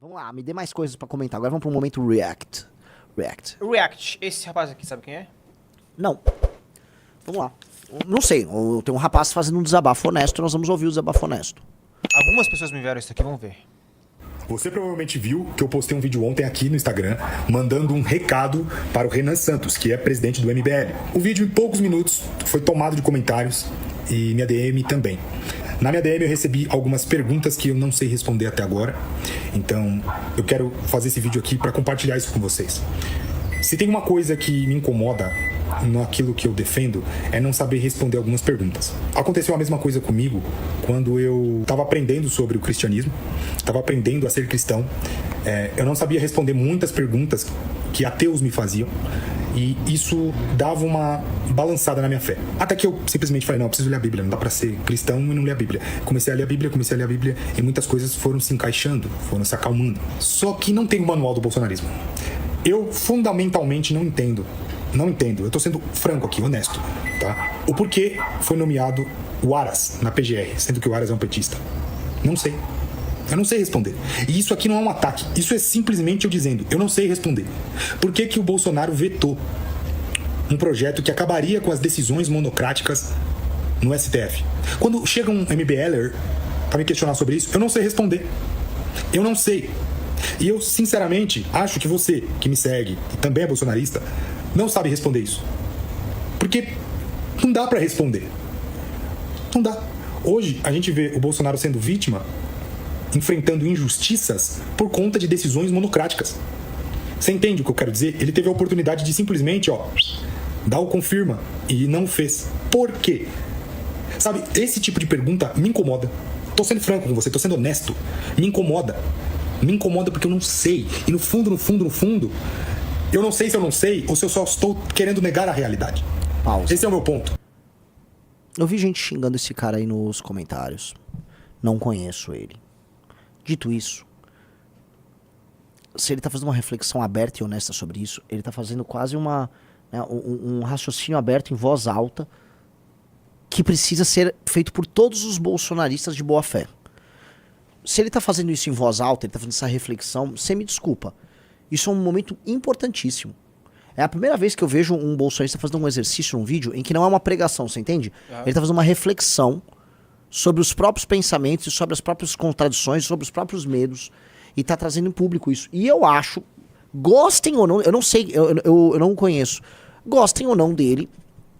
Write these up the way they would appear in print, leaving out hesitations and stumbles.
Vamos lá, me dê mais coisas pra comentar. Agora vamos pro momento React. React. Esse rapaz aqui, sabe quem é? Não. Vamos lá. Não sei, tem um rapaz fazendo um desabafo honesto, nós vamos ouvir o desabafo honesto. Algumas pessoas me enviaram isso aqui, vamos ver. Você provavelmente viu que eu postei um vídeo ontem aqui no Instagram, mandando um recado para o Renan Santos, que é presidente do MBL. O vídeo, em poucos minutos, foi tomado de comentários e minha DM também. Na minha DM eu recebi algumas perguntas que eu não sei responder até agora, então eu quero fazer esse vídeo aqui para compartilhar isso com vocês. Se tem uma coisa que me incomoda naquilo que eu defendo, é não saber responder algumas perguntas. Aconteceu a mesma coisa comigo quando eu estava aprendendo sobre o cristianismo, estava aprendendo a ser cristão. Eu não sabia responder muitas perguntas que ateus me faziam, e isso dava uma balançada na minha fé. Até que eu simplesmente falei, não, eu preciso ler a Bíblia, não dá pra ser cristão e não ler a Bíblia. Comecei a ler a Bíblia, e muitas coisas foram se encaixando, foram se acalmando. Só que não tem o manual do bolsonarismo. Eu fundamentalmente não entendo, eu tô sendo franco aqui, honesto, tá? O porquê foi nomeado o Aras na PGR, sendo que o Aras é um petista. Não sei. Eu não sei responder. E isso aqui não é um ataque. Isso é simplesmente eu dizendo, eu não sei responder. Por que que o Bolsonaro vetou um projeto que acabaria com as decisões monocráticas no STF? Quando chega um MBLer pra me questionar sobre isso, eu não sei responder. Eu não sei. E eu, sinceramente, acho que você, que me segue, e também é bolsonarista, não sabe responder isso. Porque não dá pra responder. Não dá. Hoje, a gente vê o Bolsonaro sendo vítima, enfrentando injustiças por conta de decisões monocráticas. Você entende o que eu quero dizer? Ele teve a oportunidade de simplesmente, dar o confirma, e não fez. Por quê? Sabe, esse tipo de pergunta me incomoda. Tô sendo franco com você, tô sendo honesto. Me incomoda. Me incomoda porque eu não sei. E no fundo, eu não sei se eu não sei ou se eu só estou querendo negar a realidade. Pausa. Esse é o meu ponto. Eu vi gente xingando esse cara aí nos comentários. Não conheço ele. Dito isso, se ele tá fazendo uma reflexão aberta e honesta sobre isso, ele tá fazendo quase um raciocínio aberto em voz alta que precisa ser feito por todos os bolsonaristas de boa fé. Se ele tá fazendo isso em voz alta, ele tá fazendo essa reflexão, você me desculpa. Isso é um momento importantíssimo. É a primeira vez que eu vejo um bolsonarista fazendo um exercício num vídeo em que não é uma pregação, você entende? Ele tá fazendo uma reflexão sobre os próprios pensamentos, sobre as próprias contradições, sobre os próprios medos, e tá trazendo em público isso. E eu acho, gostem ou não, eu não sei, eu não conheço, gostem ou não dele,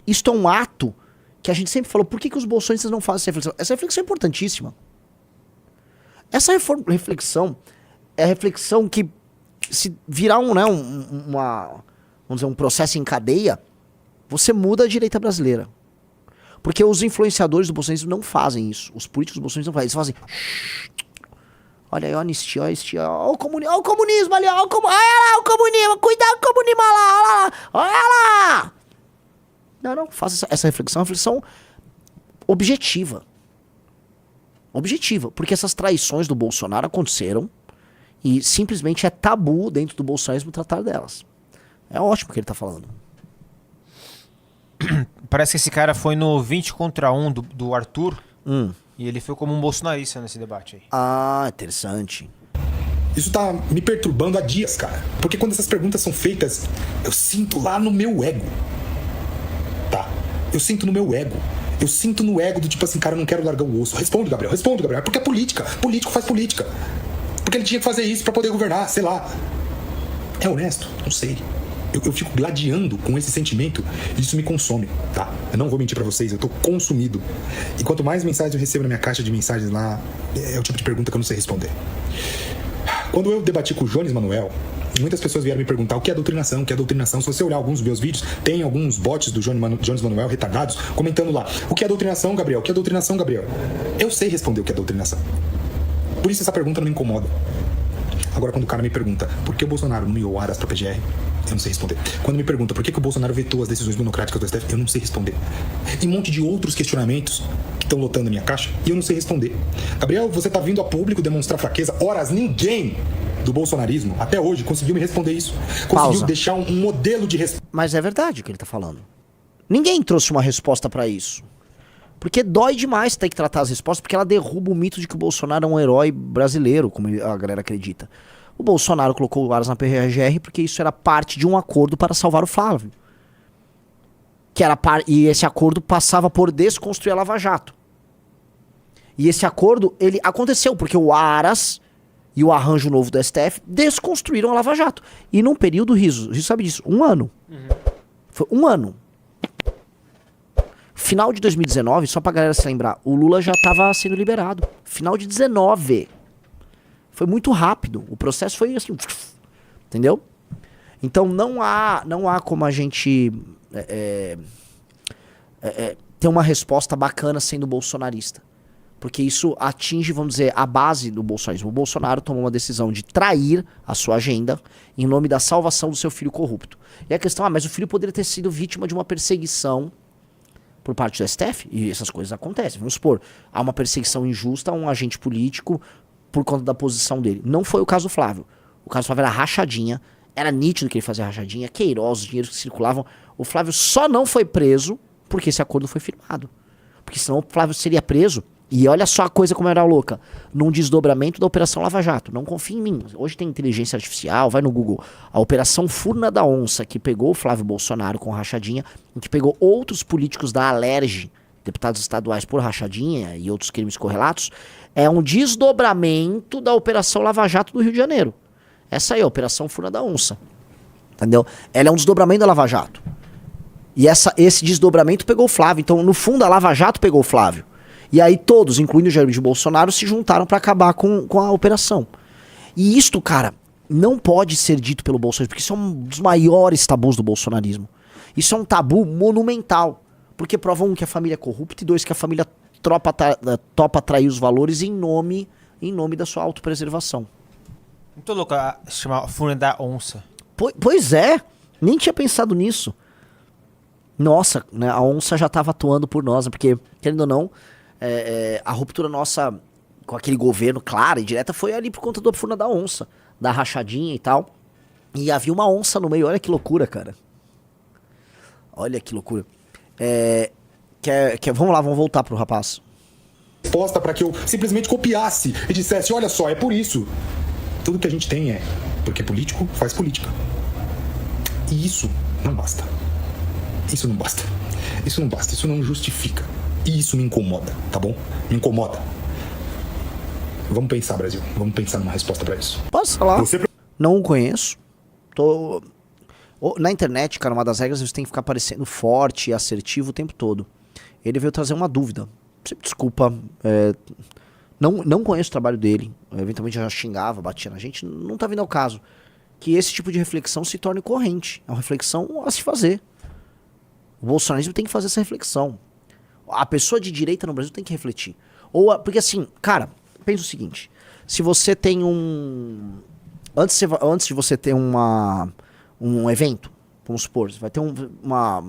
isto é um ato que a gente sempre falou, por que os bolsonaristas não fazem essa reflexão? Essa reflexão é importantíssima. Essa reflexão é a reflexão que, se virar um processo em cadeia, você muda a direita brasileira. Porque os influenciadores do bolsonarismo não fazem isso. Os políticos do bolsonarismo não fazem isso. Eles fazem... Olha aí, ó, anistia, ó o comunismo ali, ó, olha lá o comunismo, cuidado com o comunismo, olha lá. Não, faça essa reflexão, uma reflexão objetiva. Porque essas traições do Bolsonaro aconteceram e simplesmente é tabu dentro do bolsonarismo tratar delas. É ótimo o que ele tá falando. Parece que esse cara foi no 20 contra 1 do Arthur. E ele foi como um bolsonarista nesse debate aí. Ah, interessante. Isso tá me perturbando há dias, cara. Porque quando essas perguntas são feitas, eu sinto lá no meu ego. Tá? Eu sinto no meu ego. Eu sinto no ego do tipo assim, cara, eu não quero largar o osso. Responde, Gabriel. Porque é política. Político faz política. Porque ele tinha que fazer isso pra poder governar, sei lá. É honesto? Não sei. Eu fico gladiando com esse sentimento e isso me consome, tá? Eu não vou mentir pra vocês, eu tô consumido. E quanto mais mensagens eu recebo na minha caixa de mensagens lá, é o tipo de pergunta que eu não sei responder. Quando eu debati com o Jones Manuel, muitas pessoas vieram me perguntar o que é doutrinação, Se você olhar alguns dos meus vídeos, tem alguns bots do Jones Manuel retardados comentando lá, o que é doutrinação, Gabriel? Eu sei responder o que é doutrinação. Por isso essa pergunta não me incomoda. Agora, quando o cara me pergunta por que o Bolsonaro nomeou o Aras pra PGR, eu não sei responder. Quando me pergunta por que o Bolsonaro vetou as decisões monocráticas do STF, eu não sei responder. E um monte de outros questionamentos que estão lotando a minha caixa e eu não sei responder. Gabriel, você tá vindo a público demonstrar fraqueza? Horas, ninguém do bolsonarismo, até hoje, conseguiu me responder isso. Conseguiu deixar um modelo de resposta. Mas é verdade o que ele tá falando. Ninguém trouxe uma resposta pra isso. Porque dói demais ter que tratar as respostas, porque ela derruba o mito de que o Bolsonaro é um herói brasileiro, como a galera acredita. O Bolsonaro colocou o Aras na PGR porque isso era parte de um acordo para salvar o Flávio. E esse acordo passava por desconstruir a Lava Jato. E esse acordo, ele aconteceu, porque o Aras e o arranjo novo do STF desconstruíram a Lava Jato. E num período, Riso sabe disso, 1 ano. Foi 1 ano. Final de 2019, só pra galera se lembrar, o Lula já tava sendo liberado. Final de 19. Foi muito rápido. O processo foi assim, entendeu? Então não há como a gente ter uma resposta bacana sendo bolsonarista. Porque isso atinge, vamos dizer, a base do bolsonarismo. O Bolsonaro tomou uma decisão de trair a sua agenda em nome da salvação do seu filho corrupto. E a questão, mas o filho poderia ter sido vítima de uma perseguição por parte do STF, e essas coisas acontecem. Vamos supor, há uma perseguição injusta a um agente político por conta da posição dele. Não foi o caso do Flávio. O caso do Flávio era rachadinha, era nítido que ele fazia rachadinha, Queiroz, os dinheiros que circulavam. O Flávio só não foi preso porque esse acordo foi firmado. Porque senão o Flávio seria preso. E olha só a coisa como era louca. Num desdobramento da Operação Lava Jato. Não confie em mim. Hoje tem inteligência artificial, vai no Google. A Operação Furna da Onça, que pegou o Flávio Bolsonaro com rachadinha, e que pegou outros políticos da Alerj, deputados estaduais por rachadinha e outros crimes correlatos, é um desdobramento da Operação Lava Jato do Rio de Janeiro. Essa aí é a Operação Furna da Onça. Entendeu? Ela é um desdobramento da Lava Jato. E esse desdobramento pegou o Flávio. Então, no fundo, a Lava Jato pegou o Flávio. E aí todos, incluindo o Jair de Bolsonaro, se juntaram para acabar com a operação. E isto, cara, não pode ser dito pelo Bolsonaro, porque isso é um dos maiores tabus do bolsonarismo. Isso é um tabu monumental. Porque prova, 1, que a família é corrupta, e 2, que a família topa trair os valores em nome da sua autopreservação. Muito louco se chama Furna da Onça. Pois é, nem tinha pensado nisso. Nossa, né, a onça já estava atuando por nós, né, porque, querendo ou não, a ruptura nossa com aquele governo clara e direta foi ali por conta do Furna da Onça, da rachadinha e tal. E havia uma onça no meio, olha que loucura, cara. Olha que loucura. Vamos lá, vamos voltar pro rapaz. Resposta para que eu simplesmente copiasse e dissesse, olha só, é por isso. Tudo que a gente tem porque político faz política. E isso não basta. Isso não basta. Isso não basta, isso não justifica. E isso me incomoda, tá bom? Me incomoda. Vamos pensar, Brasil. Vamos pensar numa resposta pra isso. Posso falar? Não o conheço. Na internet, cara, uma das regras você tem que ficar parecendo forte e assertivo o tempo todo. Ele veio trazer uma dúvida. Desculpa. Não conheço o trabalho dele. Eventualmente já xingava, batia na gente. Não tá vindo ao caso. Que esse tipo de reflexão se torne corrente. É uma reflexão a se fazer. O bolsonarismo tem que fazer essa reflexão. A pessoa de direita no Brasil tem que refletir. Porque assim, cara, pensa o seguinte. Se você tem antes de você ter um evento, vamos supor, você vai ter uma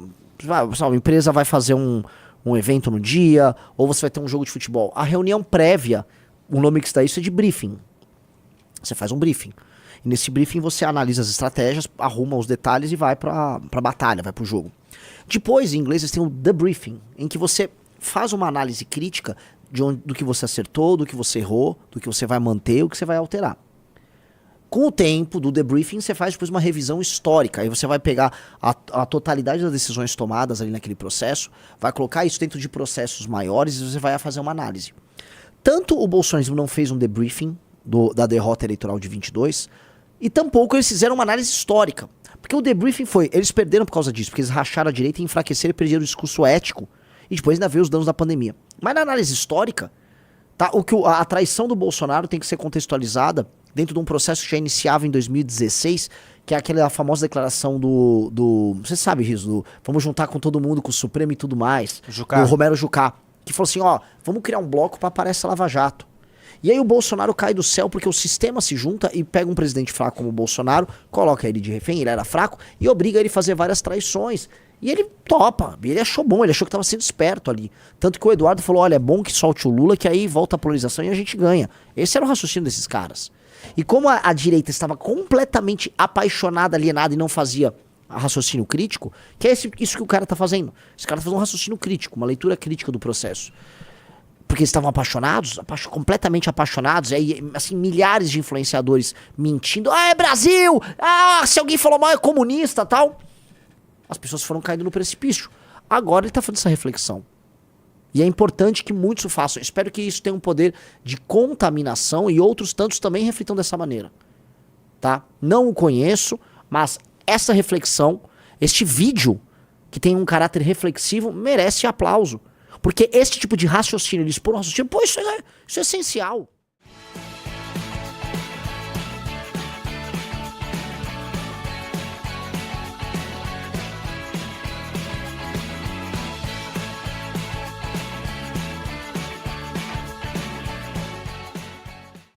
empresa vai fazer um evento no dia, ou você vai ter um jogo de futebol. A reunião prévia, o nome que está isso é de briefing. Você faz um briefing. E nesse briefing você analisa as estratégias, arruma os detalhes e vai pra batalha, vai pro jogo. Depois, em inglês, eles têm o debriefing, em que você faz uma análise crítica do que você acertou, do que você errou, do que você vai manter, o que você vai alterar. Com o tempo do debriefing, você faz depois uma revisão histórica. Aí você vai pegar a totalidade das decisões tomadas ali naquele processo, vai colocar isso dentro de processos maiores e você vai fazer uma análise. Tanto o bolsonarismo não fez um debriefing da derrota eleitoral de 22, e tampouco eles fizeram uma análise histórica. Porque o debriefing eles perderam por causa disso, porque eles racharam a direita e enfraqueceram e perderam o discurso ético. E depois ainda veio os danos da pandemia. Mas na análise histórica, tá, a traição do Bolsonaro tem que ser contextualizada dentro de um processo que já iniciava em 2016, que é aquela famosa declaração você sabe, Riso, vamos juntar com todo mundo, com o Supremo e tudo mais. Jucá. Do Romero Jucá. Que falou assim, vamos criar um bloco para parar essa Lava Jato. E aí o Bolsonaro cai do céu porque o sistema se junta e pega um presidente fraco como o Bolsonaro, coloca ele de refém, ele era fraco, e obriga ele a fazer várias traições. E ele topa, ele achou bom, ele achou que estava sendo esperto ali. Tanto que o Eduardo falou, olha, é bom que solte o Lula, que aí volta a polarização e a gente ganha. Esse era o raciocínio desses caras. E como a direita estava completamente apaixonada, alienada e não fazia raciocínio crítico, que é isso que o cara tá fazendo. Esse cara tá fazendo um raciocínio crítico, uma leitura crítica do processo. Porque eles estavam apaixonados, completamente apaixonados, aí, assim, milhares de influenciadores mentindo, é Brasil, se alguém falou mal é comunista, tal. As pessoas foram caindo no precipício. Agora ele tá fazendo essa reflexão. E é importante que muitos o façam. Espero que isso tenha um poder de contaminação e outros tantos também reflitam dessa maneira. Tá? Não o conheço, mas essa reflexão, este vídeo que tem um caráter reflexivo, merece aplauso. Porque este tipo de raciocínio, de expor um raciocínio, pô, isso é essencial.